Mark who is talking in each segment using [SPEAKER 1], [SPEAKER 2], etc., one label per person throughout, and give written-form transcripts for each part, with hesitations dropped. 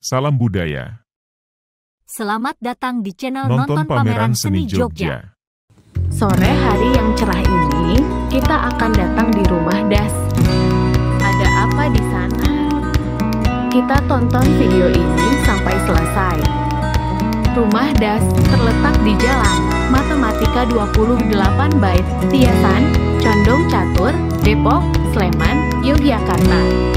[SPEAKER 1] Salam budaya.
[SPEAKER 2] Selamat datang di channel
[SPEAKER 1] Nonton Pameran Seni Jogja.
[SPEAKER 3] Sore hari yang cerah ini, kita akan datang di Rumah Das. Ada apa di sana? Kita tonton video ini sampai selesai. Rumah Das terletak di Jalan Matematika 28 Bait, Tiasan, Condong Catur, Depok, Sleman, Yogyakarta.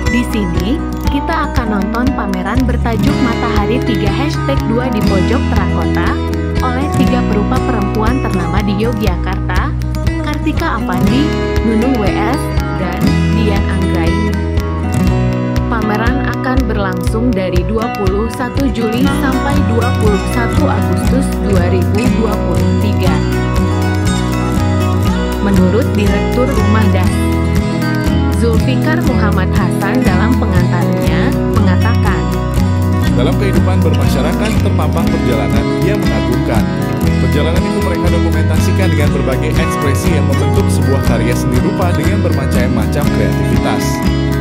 [SPEAKER 3] Di sini, kita akan nonton pameran bertajuk Matahari 3#2 di pojok terakota oleh 3 perupa perempuan ternama di Yogyakarta, Kartika Avandi, Nunung WS, dan Dian Anggraini. Pameran akan berlangsung dari 21 Juli sampai 21 Agustus 2023. Menurut Direktur Rumah Das, Zulfikar Muhammad Hasan dalam pengantarnya mengatakan,
[SPEAKER 4] dalam kehidupan bermasyarakat terpampang perjalanan yang mengagumkan. Perjalanan itu mereka dokumentasikan dengan berbagai ekspresi yang membentuk sebuah karya seni rupa dengan bermacam-macam kreativitas.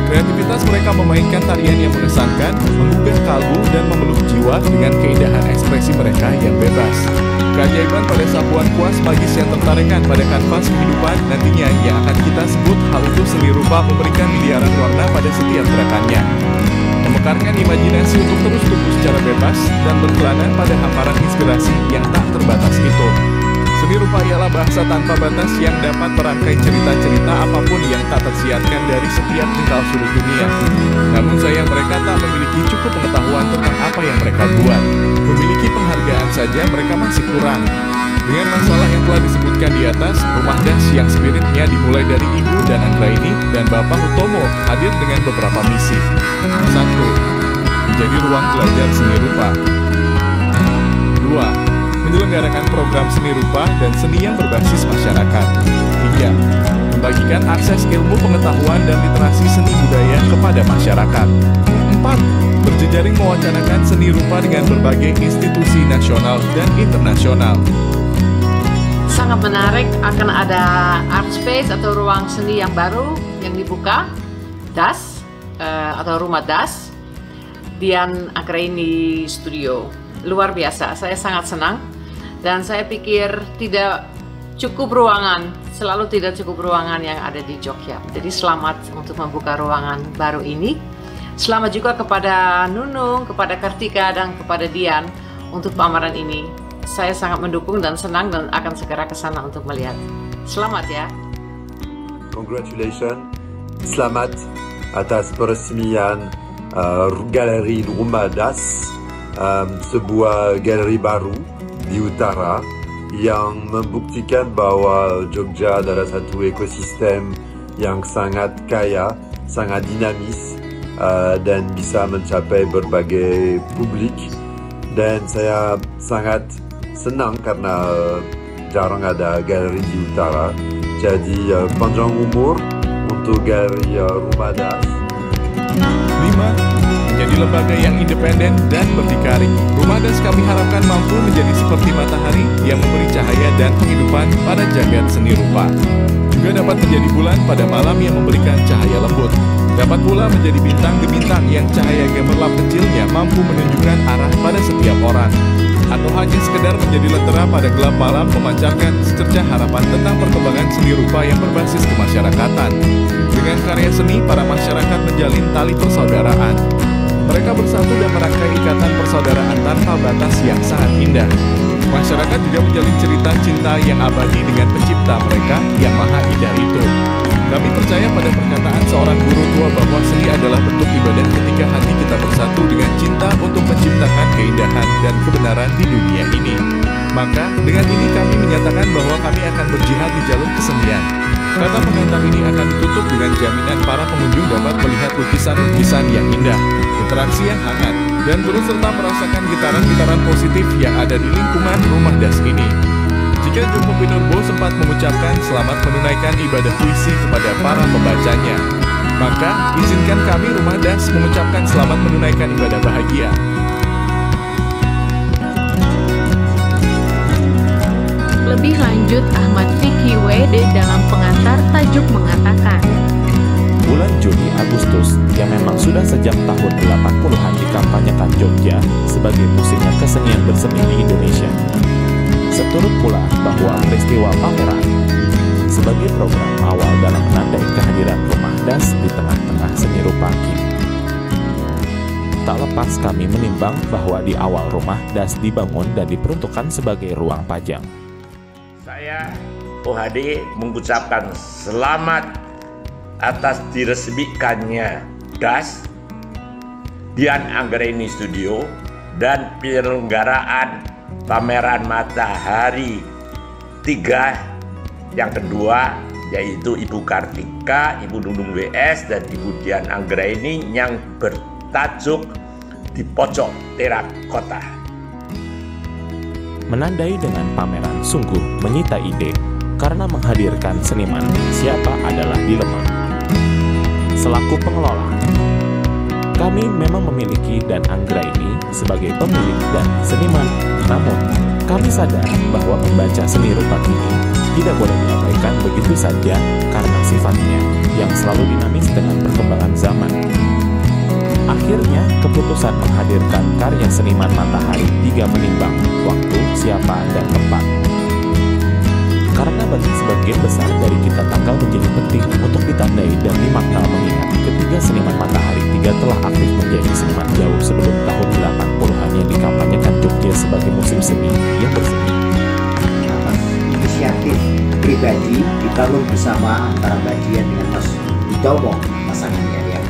[SPEAKER 4] Kreativitas mereka memainkan tarian yang mengesankan, menggugah kalbu dan memeluk jiwa dengan keindahan ekspresi mereka yang bebas. Keajaiban pada sapuan kuas magis yang tertarekkan pada kanvas kehidupan nantinya yang akan kita sebut, hal itu seni rupa memberikan miliaran warna pada setiap gerakannya. Memekarkan imajinasi untuk terus tumbuh secara bebas dan berkelana pada hamparan inspirasi yang tak terbatas itu. Seni rupa ialah bahasa tanpa batas yang dapat merangkai cerita-cerita apapun yang tak tersiarkan dari setiap tingkal sudut dunia. Namun sayang mereka tak memiliki cukup pengetahuan tentang apa yang mereka buat. Memiliki penghargaan saja mereka masih kurang. Dengan masalah yang telah disebutkan di atas, Rumah Das yang spiritnya dimulai dari Ibu dan Anggraini dan Bapak Hutomo hadir dengan beberapa misi. 1. Menjadi ruang belajar seni rupa. 2. Menyelenggarakan program seni rupa dan seni yang berbasis masyarakat. 3. Membagikan akses ilmu pengetahuan dan literasi seni budaya kepada masyarakat. 4. Berjejaring mewacanakan seni rupa dengan berbagai institusi nasional dan internasional.
[SPEAKER 5] Sangat menarik, akan ada art space atau ruang seni yang baru yang dibuka, Das atau Rumah Das, Dian Anggraini Studio. Luar biasa, saya sangat senang dan saya pikir tidak cukup ruangan, selalu tidak cukup ruangan yang ada di Jogja. Jadi selamat untuk membuka ruangan baru ini. Selamat juga kepada Nunung, kepada Kartika dan kepada Dian untuk pameran ini. Saya sangat mendukung dan senang dan akan segera ke sana untuk melihat. Selamat ya.
[SPEAKER 6] Congratulations. Selamat atas peresmian Galeri Rumah Das, sebuah galeri baru di utara yang membuktikan bahwa Jogja adalah satu ekosistem yang sangat kaya, sangat dinamis, dan bisa mencapai berbagai publik. Dan saya sangat senang karena jarang ada galeri di utara. Jadi panjang umur untuk Galeri Rumah Das.
[SPEAKER 4] 5. Menjadi lembaga yang independen dan berdikari. Rumah Das kami harapkan mampu menjadi seperti matahari yang memberi cahaya dan penghidupan pada jagat seni rupa. Juga dapat menjadi bulan pada malam yang memberikan cahaya lembut. Dapat pula menjadi bintang bintang yang cahaya gemerlap kecilnya mampu menunjukkan arah pada setiap orang. Atau hanya sekedar menjadi lentera pada gelap malam memancarkan secercah harapan tentang perkembangan seni rupa yang berbasis kemasyarakatan. Dengan karya seni, para masyarakat menjalin tali persaudaraan. Mereka bersatu dan merangkai ikatan persaudaraan tanpa batas yang sangat indah. Masyarakat juga menjalin cerita cinta yang abadi dengan pencipta mereka yang maha indah itu. Kami percaya pada perkataan seorang guru tua bahwa seni adalah bentuk ibadah ketika hati kita bersatu dengan cinta untuk menciptakan keindahan dan kebenaran di dunia ini. Maka, dengan ini kami menyatakan bahwa kami akan berjihad di jalur kesenian. Kata pengantar ini akan ditutup dengan jaminan para pengunjung dapat melihat lukisan-lukisan yang indah, interaksi yang hangat, dan turut serta merasakan getaran-getaran positif yang ada di lingkungan Rumah Das ini. Jika Joko Pinurbo sempat mengucapkan selamat menunaikan ibadah puisi kepada para pembacanya, maka izinkan kami Rumah Das mengucapkan selamat menunaikan ibadah bahagia.
[SPEAKER 3] Lebih lanjut, Ahmad Fikri WD dalam pengantar tajuk mengatakan,
[SPEAKER 7] bulan Juni Agustus yang memang sudah sejak tahun 80-an dikampanyekan Jogja sebagai musimnya kesenian berseni di Indonesia. Seturut pula bahwa peristiwa pameran sebagai program awal dalam menandai kehadiran rumah das di tengah-tengah seni rupa kini. Tak lepas kami menimbang bahwa di awal rumah das dibangun dan diperuntukkan sebagai ruang pajang.
[SPEAKER 8] Saya OHD mengucapkan selamat atas diresmikannya das, Dian Anggraini Studio, dan penyelenggaraan pameran Matahari 3 yang kedua, yaitu Ibu Kartika, Ibu Nunung WS, dan Ibu Dian Anggraini yang bertajuk Di Pojok Terakota.
[SPEAKER 7] Menandai dengan pameran sungguh menyita ide karena menghadirkan seniman siapa adalah dilema. Selaku pengelola, kami memang memiliki Dan Anggraini sebagai pemilik dan seniman. Namun, kami sadar bahwa membaca seni rupa kini tidak boleh diabaikan begitu saja karena sifatnya yang selalu dinamis dengan perkembangan zaman. Akhirnya, keputusan menghadirkan karya seniman Matahari 3 menimbang waktu, siapa, dan tempat. Karena bagi sebagian besar dari kita tanggal menjadi penting untuk ditandai dan dimakna mengingat ketiga seniman Matahari 3 telah aktif menjadi seniman jauh sebelum tahun 80-an yang dikampanyekan Jogja sebagai musim seni yang berseni.
[SPEAKER 9] Atas inisiatif pribadi dibangun bersama antara Mbak Dian dengan Mas Utomo, pasangannya yang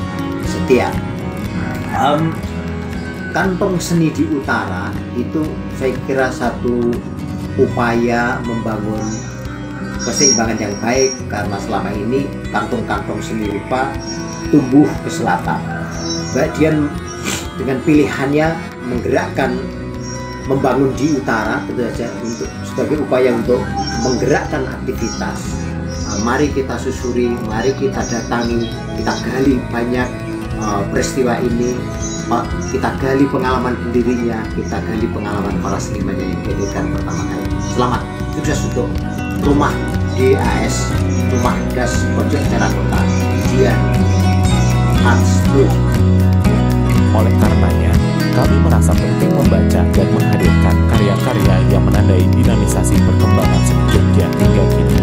[SPEAKER 9] setia. Kantong seni di utara itu saya kira satu upaya membangun keseimbangan yang baik, karena selama ini kantong-kantong seni rupa tumbuh ke selatan. Mbak Dian dengan pilihannya menggerakkan membangun di utara, tentu saja untuk sebagai upaya untuk menggerakkan aktivitas. Mari kita susuri, mari kita datangi, kita gali banyak peristiwa ini, kita gali pengalaman pendirinya, kita gali pengalaman para senimannya yang dihadirkan pertama kali. Selamat sukses untuk rumah DAS, rumah das Pojok Terakota, Dian Arts Group.
[SPEAKER 7] Oleh karenanya, kami merasa penting membaca dan menghadirkan karya-karya yang menandai dinamisasi perkembangan seni Jogja hingga kini.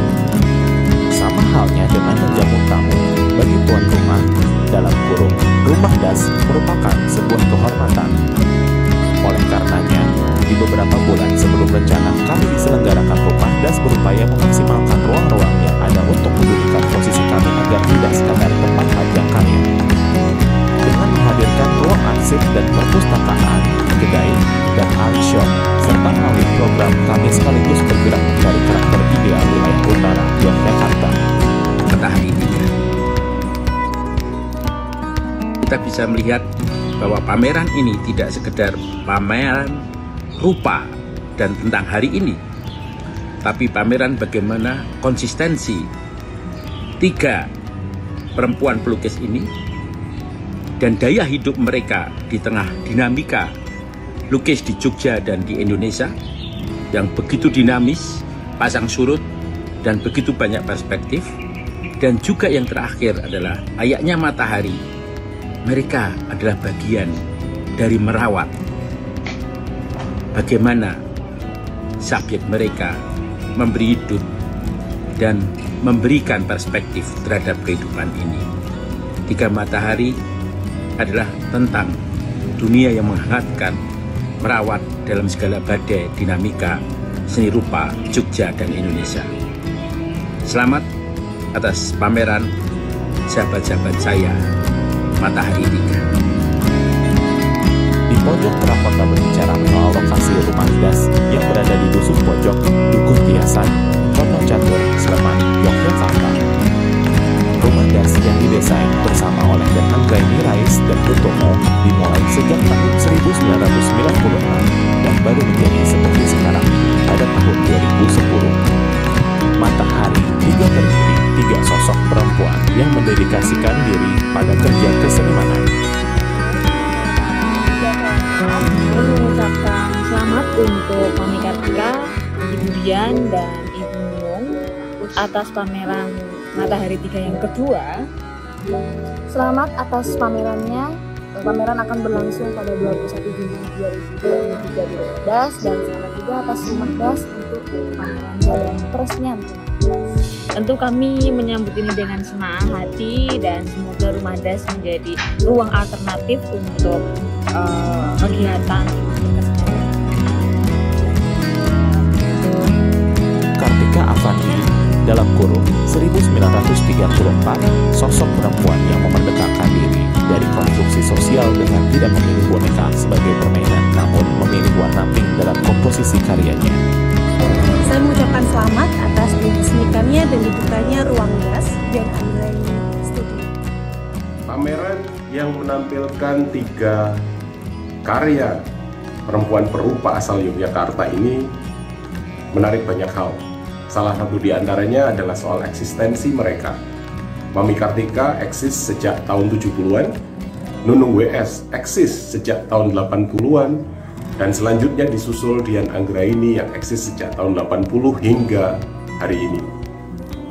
[SPEAKER 7] Sama halnya dengan menjamu tamu bagi tuan rumah, dalam kurung rumah das merupakan sebuah kehormatan. Oleh karenanya, di beberapa bulan sebelum rencana kami diselenggarakan rumah das berupaya memaksimalkan ruang-ruang yang ada untuk mendudukan posisi kami agar tidak sekadar tempat pajang karya. Dengan menghadirkan ruang arsip dan perpustakaan, kedai, dan art shop, serta melalui program kami sekaligus bergerak mencari karakter ideal wilayah utara Yogyakarta.
[SPEAKER 10] Matahari 3. Kita bisa melihat bahwa pameran ini tidak sekedar pameran rupa dan tentang hari ini, tapi pameran bagaimana konsistensi 3 perempuan pelukis ini dan daya hidup mereka di tengah dinamika lukis di Jogja dan di Indonesia yang begitu dinamis, pasang surut, dan begitu banyak perspektif. Dan juga yang terakhir adalah layaknya matahari, mereka adalah bagian dari merawat bagaimana subjek mereka memberi hidup dan memberikan perspektif terhadap kehidupan ini. 3 matahari adalah tentang dunia yang menghangatkan, merawat dalam segala badai dinamika seni rupa Jogja dan Indonesia. Selamat atas pameran sahabat-sahabat saya, Matahari 3.
[SPEAKER 7] Di Pojok Terakota berbicara mengenai lokasi rumah das yang berada di Dusun Pojok, Dukuh Tiasan, Wonocatur, Sleman, Yogyakarta. Rumah das yang didesain bersama oleh Dan Anggraini Rais dan Utomo dimulai sejak tahun 1996 dan baru menjadi seperti sekarang pada tahun 2010. Matahari 3 terdiri 3 sosok perempuan yang mendedikasikan diri pada kerja kesenimanan.
[SPEAKER 11] Mengucapkan selamat untuk Mami Kartika, Ibu Dian, dan Ibu Nung atas pameran Matahari 3 yang kedua.
[SPEAKER 12] Selamat atas pamerannya
[SPEAKER 11] Pameran akan berlangsung pada 21 Juni 2023 di Rumah Das, dan selamat juga atas Rumah Das untuk pameran dan peresmian. Tentu kami menyambut ini dengan senang hati dan semoga Rumah Das menjadi ruang alternatif untuk kegiatan
[SPEAKER 7] Kartika Avandi dalam kurung 1934, sosok perempuan yang memerdekakan diri dari konstruksi sosial dengan tidak memilih boneka sebagai permainan, namun memilih warna pink dalam komposisi karyanya.
[SPEAKER 12] Saya mengucapkan selamat atas diresmikannya dan dibukanya Ruang Das dan Anggraini Studio.
[SPEAKER 13] Pameran yang menampilkan 3 karya perempuan perupa asal Yogyakarta ini menarik banyak hal. Salah satu di antaranya adalah soal eksistensi mereka. Mami Kartika eksis sejak tahun 70-an, Nunung WS eksis sejak tahun 80-an, dan selanjutnya disusul Dian Anggraini yang eksis sejak tahun 80 hingga hari ini.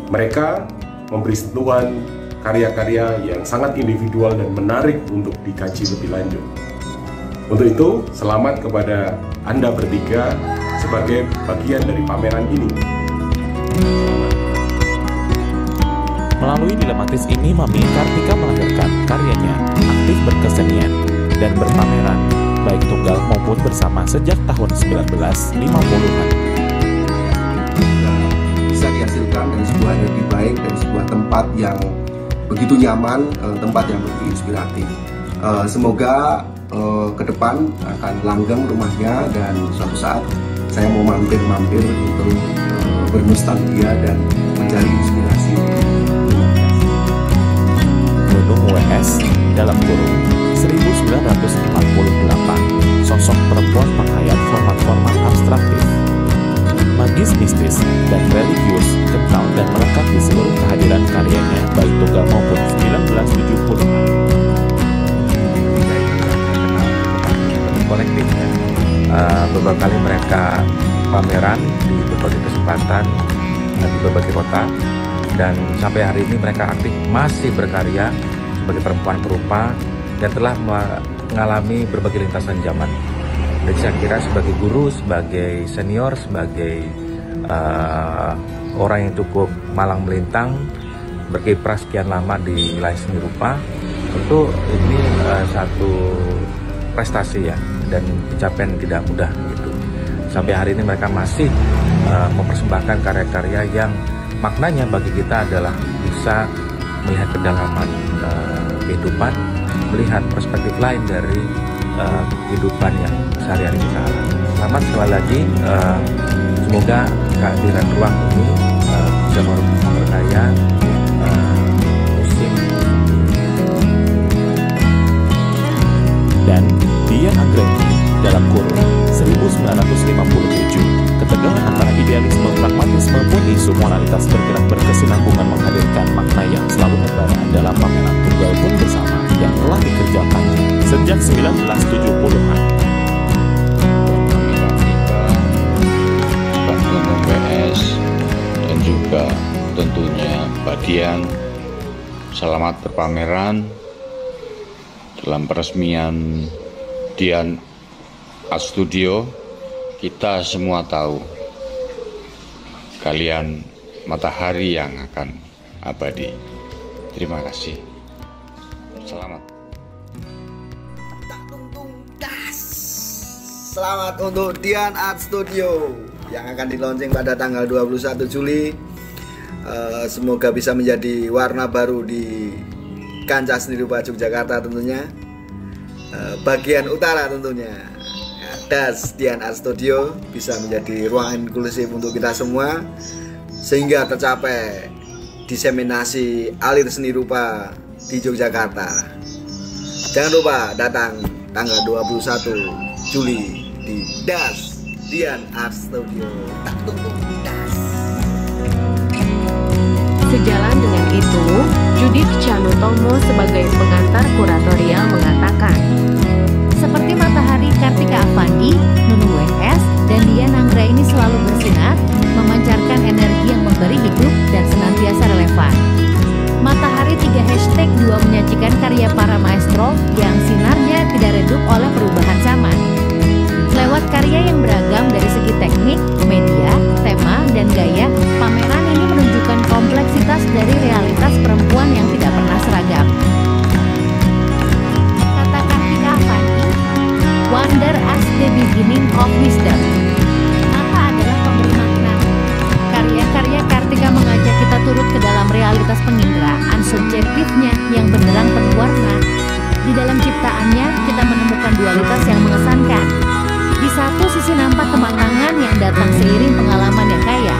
[SPEAKER 13] Mereka memberi sentuhan karya-karya yang sangat individual dan menarik untuk dikaji lebih lanjut. Untuk itu, selamat kepada Anda bertiga sebagai bagian dari pameran ini.
[SPEAKER 7] Melalui dilematis ini, Mami Kartika melahirkan karyanya, aktif berkesenian dan berpameran, baik tunggal maupun bersama sejak tahun 1950-an.
[SPEAKER 14] Bisa dihasilkan dari sebuah energi baik, dari sebuah tempat yang begitu nyaman, tempat yang begitu inspiratif. Semoga ke depan akan langgeng rumahnya dan suatu saat saya mau mampir-mampir untuk bernostalgia dan mencari inspirasi.
[SPEAKER 7] Nunung WS dalam kurung 1948, sosok perempuan penghayat format-format abstraktif, magis, mistis, dan religius, kental dan melekat di seluruh kehadiran karyanya, baik tunggal maupun 1970-an.
[SPEAKER 15] Kolektifnya beberapa kali mereka pameran di berbagai kesempatan di berbagai kota, dan sampai hari ini mereka aktif masih berkarya sebagai perempuan perupa dan telah mengalami berbagai lintasan zaman. Jadi saya kira sebagai guru, sebagai senior, sebagai orang yang cukup malang melintang, berkiprah sekian lama di wilayah seni rupa, tentu ini satu prestasi ya, dan pencapaian tidak mudah gitu. Sampai hari ini mereka masih mempersembahkan karya-karya yang maknanya bagi kita adalah bisa melihat kedalaman kehidupan, melihat perspektif lain dari kehidupan yang sehari-hari kita alami. Selamat sekali lagi, semoga kehadiran ruang ini bisa memperkaya musim.
[SPEAKER 7] Dan Dian Anggraini dalam kurung 1957, ketegangan antara idealisme, pragmatisme pun isu moralitas bergerak berkesinambungan menghadirkan makna yang selalu membara dalam pameran tunggal pun bersama yang telah dikerjakan sejak 1970-an.
[SPEAKER 16] Pak Nunung WS dan juga tentunya Pak Dian, selamat berpameran dalam peresmian Dian Art Studio. Kita semua tahu kalian matahari yang akan abadi. Terima kasih. Selamat.
[SPEAKER 17] Selamat untuk Dian Art Studio yang akan di-launching pada tanggal 21 Juli. Semoga bisa menjadi warna baru di kancah seni rupa Yogyakarta tentunya. Bagian utara tentunya. Das Dian Art Studio bisa menjadi ruang inklusif untuk kita semua, sehingga tercapai diseminasi alir seni rupa di Yogyakarta. Jangan lupa datang tanggal 21 Juli di Das Dian Art Studio. Tak tunggu Das.
[SPEAKER 3] Sejalan dengan itu, Judith Canutomo sebagai pengantar kuratorial mengatakan, seperti matahari Kartika Avandi, Nunung WS, dan Dian Anggraini selalu bersinar, memancarkan energi yang memberi hidup dan senantiasa relevan. Matahari 3 #2 menyajikan karya para maestro yang sinar
[SPEAKER 2] Beginning of Wisdom. Apa adalah pemberi makna? Karya-karya Kartika mengajak kita turut ke dalam realitas penginderaan subjektifnya yang benderang penuh warna. Di dalam ciptaannya, kita menemukan dualitas yang mengesankan. Di satu sisi nampak kematangan yang datang seiring pengalaman yang kaya.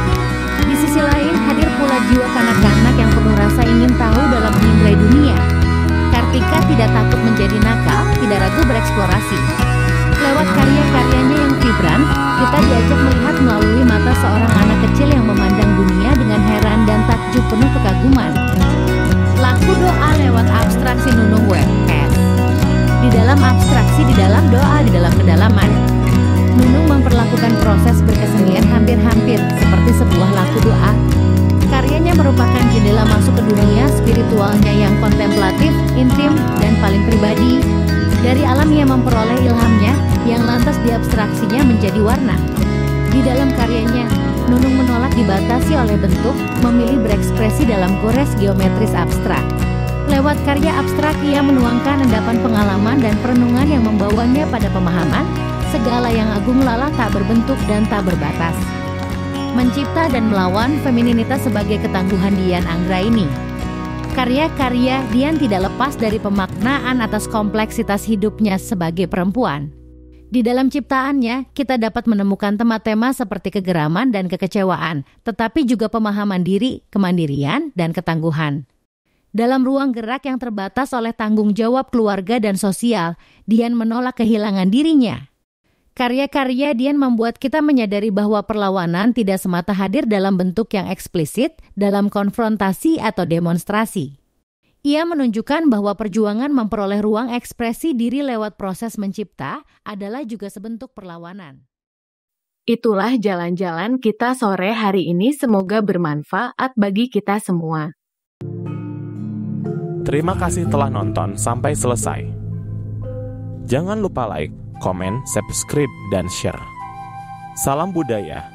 [SPEAKER 2] Di sisi lain, hadir pula jiwa kanak-kanak yang penuh rasa ingin tahu dalam mengindrai dunia. Kartika tidak takut menjadi nakal, tidak ragu bereksplorasi. Lewat karya-karyanya yang vibran, kita diajak melihat melalui mata seorang anak kecil yang memandang dunia dengan heran dan takjub penuh kekaguman. Laku doa lewat abstraksi Nunung WS. Di dalam abstraksi, di dalam doa, di dalam kedalaman, Nunung memperlakukan proses berkesenian hampir-hampir seperti sebuah laku doa. Karyanya merupakan jendela masuk ke dunia spiritualnya yang kontemplatif, intim, dan paling pribadi. Dari alam ia memperoleh ilhamnya yang lantas diabstraksinya menjadi warna. Di dalam karyanya, Nunung menolak dibatasi oleh bentuk, memilih berekspresi dalam gores geometris abstrak. Lewat karya abstrak ia menuangkan endapan pengalaman dan perenungan yang membawanya pada pemahaman segala yang agung lala tak berbentuk dan tak berbatas. Mencipta dan melawan femininitas sebagai ketangguhan Dian Anggraini. Karya-karya Dian tidak lepas dari pemaknaan atas kompleksitas hidupnya sebagai perempuan. Di dalam ciptaannya, kita dapat menemukan tema-tema seperti kegeraman dan kekecewaan, tetapi juga pemahaman diri, kemandirian, dan ketangguhan. Dalam ruang gerak yang terbatas oleh tanggung jawab keluarga dan sosial, Dian menolak kehilangan dirinya. Karya-karya Dian membuat kita menyadari bahwa perlawanan tidak semata hadir dalam bentuk yang eksplisit, dalam konfrontasi atau demonstrasi. Ia menunjukkan bahwa perjuangan memperoleh ruang ekspresi diri lewat proses mencipta adalah juga sebentuk perlawanan.
[SPEAKER 3] Itulah jalan-jalan kita sore hari ini, semoga bermanfaat bagi kita semua.
[SPEAKER 7] Terima kasih telah nonton sampai selesai. Jangan lupa like, komen, subscribe, dan share. Salam budaya.